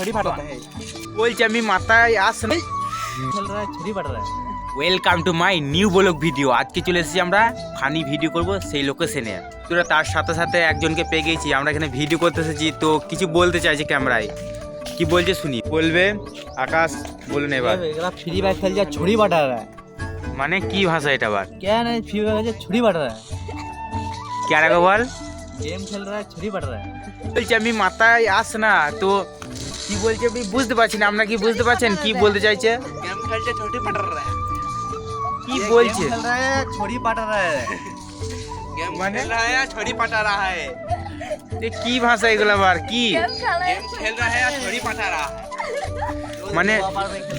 छोड़ी फटाता है। বলছি আমি মাথায় আস না। चल रहा है छोड़ी फट रहा है। Welcome to my new blog video. আজকে চলে এসেছি আমরা ফানি ভিডিও করব সেই লোকেশনে। তোরা তার সাথে সাথে একজনকে পেয়ে গেছি, আমরা এখানে ভিডিও করতে এসেছি। তো কিছু বলতে চাইছে ক্যামেরায়, কি বলছে শুনি। বলবে আকাশ, বলুন এবার। फ्री फायर खेल जा छोड़ी फटा रहा है। মানে কি ভাষা এটা আবার? क्या नहीं फ्री फायर छोड़ी फट रहा है। কে আগে বল। गेम खेल रहा है छोड़ी फट रहा है। বলছি আমি মাথায় আস না। তো কি বলছে আমি বুঝতে পারছি না। আপনারা কি বুঝতে পারছেন কি বলতে চাইছে? गेम खेल जा छोड़ी फट रहा है। কি বলছে खेल रहा है छोड़ी फट रहा है। गेम खेल रहा है छोड़ी फटा रहा है। এ কি ভাষা এগুলো আবার? কি गेम खेल रहा है छोड़ी फटा रहा है। মানে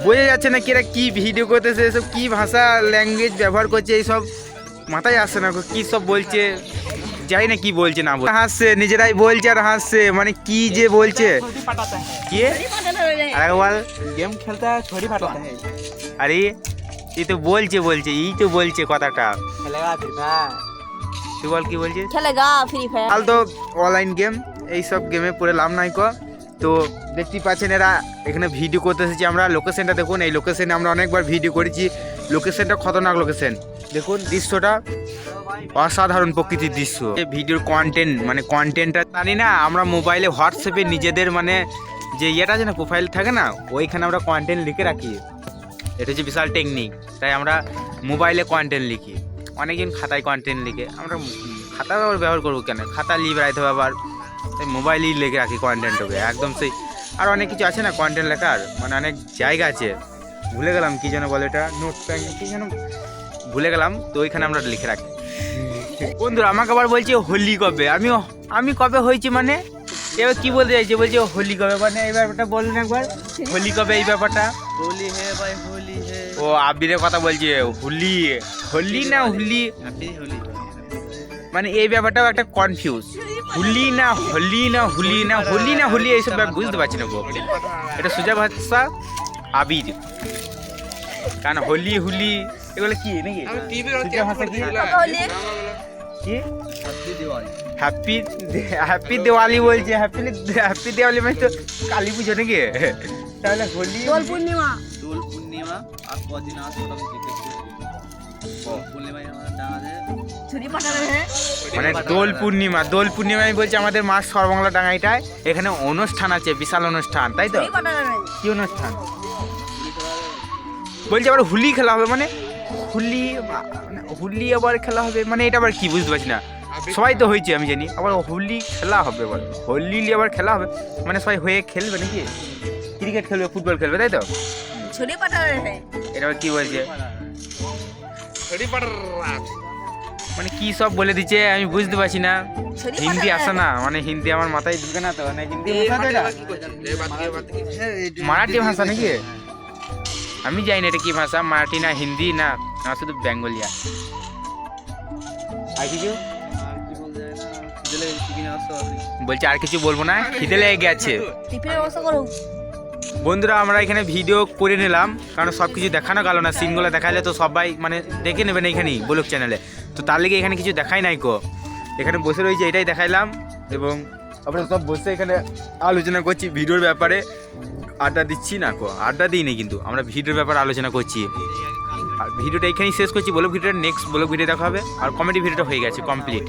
বোঝা যাচ্ছে না কি এরা কি ভিডিও করতেছে, এসব কি ভাষা ল্যাঙ্গুয়েজ ব্যবহার করছে, এইসব মাথায় আসছে না। কি সব বলছে জানি না কি বলছে না বলছে, হাসছে নিজেরাই বলছে আর হাসছে। মানে কি যে বলছে छोड़ी फटाता है। কি আরে বল। गेम खेलता है छोड़ी फटाता है। আরে এই তো বলছে এই তো বলছে কথাটা। खेलेगा फ्री फायर। তুই বল কি বলছিস? খেলেগা ফ্রি ফায়ার। কাল তো অনলাইন গেম, এইসব গেমে পড়ে লাভ নাই কো। তো দেখতেই পাচ্ছেন এরা এখানে ভিডিও করতে এসেছি আমরা। লোকেশনটা দেখুন, এই লোকেশনে আমরা অনেকবার ভিডিও করেছি। লোকেশনটা খতরনাক লোকেশন। দেখুন দৃশ্যটা অসাধারণ প্রকৃতির দৃশ্য। এই ভিডিওর কন্টেন্ট মানে কন্টেন্টটা জানি না, আমরা মোবাইলে হোয়াটসঅ্যাপে নিজেদের মানে যে ইয়েটা আছে না, প্রোফাইল থাকে না, ওইখানে আমরা কন্টেন্ট লিখে রাখি। এটা হচ্ছে বিশাল টেকনিক। তাই আমরা মোবাইলে কন্টেন্ট লিখি, অনেকজন খাতায় কন্টেন্ট লিখে। আমরা খাতা আবার ব্যবহার করবো কেন, খাতা লিখে রাখতে হবে আবার। তাই মোবাইলেই লিখে রাখি কন্টেন্টটাকে একদম সেই। আর অনেক কিছু আছে না কন্টেন্ট লেখার, মানে অনেক জায়গা আছে। ভুলে গেলাম কি যেন বলে এটা, নোট প্যান কি যেন ভুলে গেলাম। তো ওইখানে আমরা লিখে রাখি। বন্ধুরা আমাকে আবার বলছে হোলি কবে। আমি কবে হয়েছি মানে এবার কি বলতে চাইছে, বলছে হোলি কবে মানে এই ব্যাপারটা বলুন একবার। হোলি কবে এই ব্যাপারটা? होली है भाई होली है। ও আবিরের কথা বলছে। হোলি হোলি না হুলি, हैप्पी होली। মানে এই ব্যাপারটাও একটা কনফিউজ। হুলি না হোলি না হুলি না হোলি না হুলি এইসব বুঝতে পারছি না গো। এটা সোজা ভাষা আবির, কারণ হোলি হুলি এগুলো কি নাকি সোজা ভাষা কি? কি हैप्पी दिवाली। হ্যাপি দিওয়ালি বলছে। হ্যাপি দিওয়ালি মানে তো কালী পুজো নাকি? তাহলে হোলি দোল পূর্ণিমা। দোল পূর্ণিমা আর কদিন আগে ওটা জিজ্ঞেস দোল পূর্ণিমায় আমরা ডাঙাতে ছুরি পাঠানো হ্যাঁ। মানে দোল পূর্ণিমায় বলছে আমাদের মা সর্বমঙ্গলা ডাঙাইটায় এখানে অনুষ্ঠান আছে, বিশাল অনুষ্ঠান, তাই তো? ছুরি পাঠানো নাই। কি অনুষ্ঠান বলছে? আবার হোলি খেলা হবে মানে হোলি আবার খেলা হবে মানে এটা আবার কি বুঝতে পারছি না। সবাই তো হয়েছে আমি জানি, আবার হোলি খেলা হবে, বল হোলি আবার খেলা হবে মানে সবাই হয়ে খেলবে নাকি? ক্রিকেট খেলবে, ফুটবল খেলবে, তাই তো? ছুরি পাঠানো হ্যাঁ। এটা আবার কি বলছে মানে কি সব বলে দিচ্ছে আমি বুঝতে পারছি না। হিন্দি আসে না, মানে হিন্দি আমার মাথায় ঢুকে না। তো মানে হিন্দি ভাষা তো এটা মারাঠি ভাষা নাকি? আমি জানি না এটা কি ভাষা, মারাঠি না হিন্দি না, আমার শুধু বেঙ্গলিয়া। আর কিছু বলছে? আর কিছু বলবো না, খিদে লেগে গেছে। টিফিনের ব্যবস্থা করো। বন্ধুরা আমরা এখানে ভিডিও করে নিলাম, কারণ সব কিছু দেখানো গেল না। সিনগুলো দেখালে তো সবাই মানে দেখে নেবেন এইখানেই ব্লগ চ্যানেলে। তো তার লেগে এখানে কিছু দেখাই নাই কো, এখানে বসে রয়েছে এটাই দেখাইলাম। এবং আমরা সব বসে এখানে আলোচনা করছি ভিডিওর ব্যাপারে। আড্ডা দিচ্ছি না কো, আড্ডা দিই নি, কিন্তু আমরা ভিডিওর ব্যাপারে আলোচনা করছি। আর ভিডিওটা এখানেই শেষ করছি। ব্লগ ভিডিওটা নেক্সট ব্লগ ভিডিও দেখা হবে। আর কমেডি ভিডিওটা হয়ে গেছে কমপ্লিট।